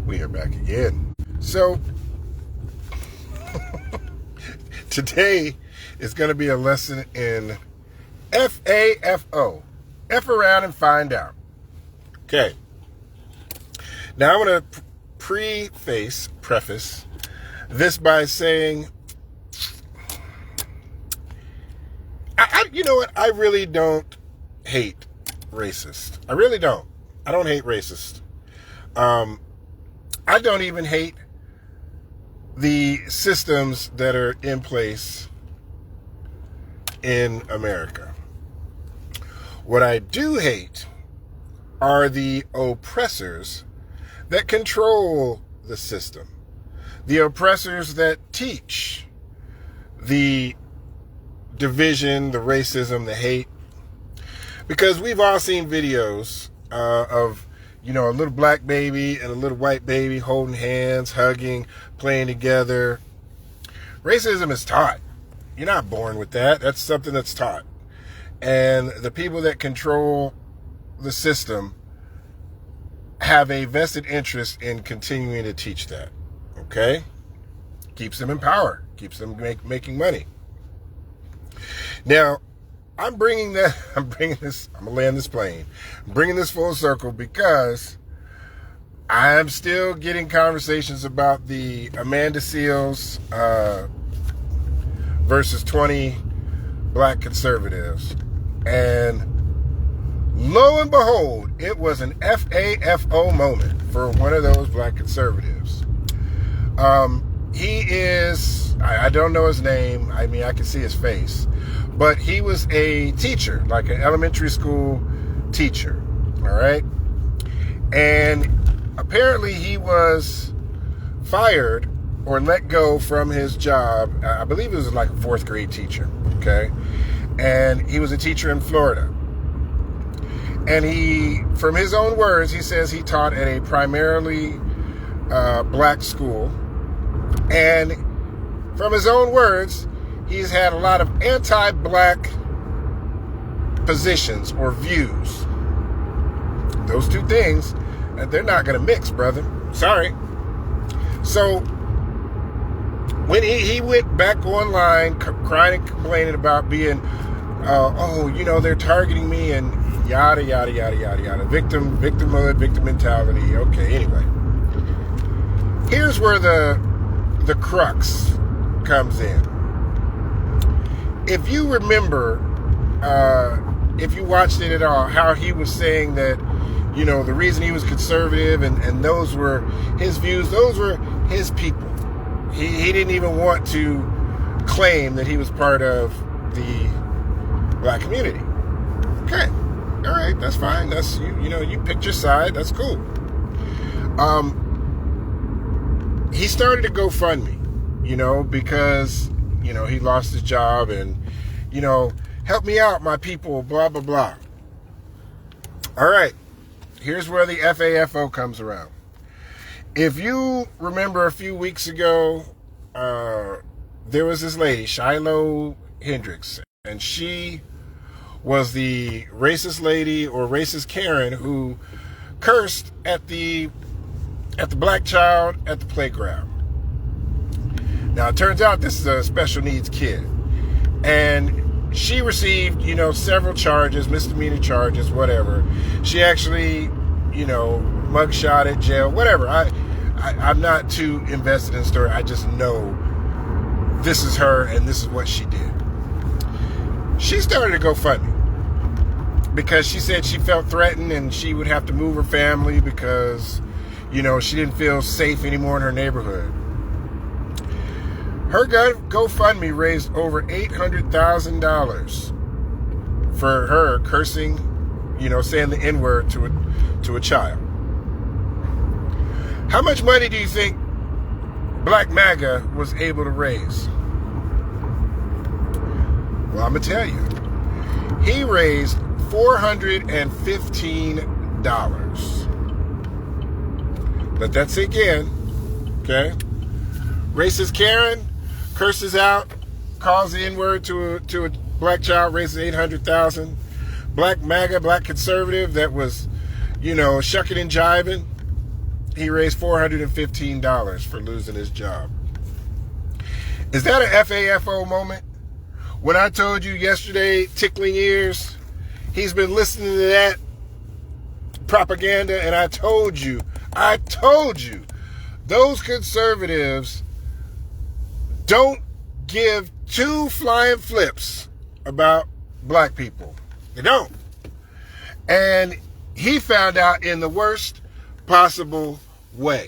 We are back again. So, today is going to be a lesson in FAFO. F around and find out. Okay. Now, I'm going to preface this by saying, you know what? I really don't hate racist. I really don't. I don't hate racist. I don't even hate the systems that are in place in America. What I do hate are the oppressors that control the system. The oppressors that teach the division, the racism, the hate. Because we've all seen videos of, a little black baby and a little white baby holding hands, hugging, playing together. Racism is taught. You're not born with that. That's something that's taught. And the people that control the system have a vested interest in continuing to teach that. Okay? Keeps them in power. Keeps them making money. Now, I'm going to land this plane. I'm bringing this full circle because I'm still getting conversations about the Amanda Seals versus 20 black conservatives. And lo and behold, it was an FAFO moment for one of those black conservatives. He is, I don't know his name. I mean, I can see his face. But he was a teacher, like an elementary school teacher, all right? And apparently he was fired or let go from his job. I believe he was like a fourth grade teacher, okay? And he was a teacher in Florida. And he, from his own words, he says he taught at a primarily black school. And from his own words, he's had a lot of anti-black positions or views. Those two things, they're not going to mix, brother. Sorry. So, when he went back online, crying and complaining about being, they're targeting me and yada, yada, yada, yada, yada. Victimhood, victim mentality. Okay, anyway. Here's where the crux comes in. If you remember, if you watched it at all, how he was saying that, the reason he was conservative and those were his views, those were his people. He didn't even want to claim that he was part of the black community. Okay. All right. That's fine. That's, you picked your side. That's cool. He started a GoFundMe, because, he lost his job and, help me out, my people, blah, blah, blah. All right. Here's where the FAFO comes around. If you remember a few weeks ago, there was this lady, Shiloh Hendricks, and she was the racist lady or racist Karen who cursed at the black child at the playground. Now, it turns out this is a special needs kid. And she received, several charges, misdemeanor charges, whatever. She actually, mugshot at jail, whatever. I'm not too invested in the story. I just know this is her and this is what she did. She started a GoFundMe because she said she felt threatened and she would have to move her family because, she didn't feel safe anymore in her neighborhood. Her GoFundMe raised over $800,000 for her cursing, saying the N-word to a child. How much money do you think Black MAGA was able to raise? Well, I'm going to tell you. He raised $415. Let that sink in. Okay? Racist Karen curses out, calls the N-word to a black child, raises $800,000. Black MAGA, black conservative that was, shucking and jiving, He raised $415 for losing his job. Is that an FAFO moment? When I told you yesterday, tickling ears, he's been listening to that propaganda, and I told you, those conservatives don't give two flying flips about black people. They don't. And he found out in the worst possible way.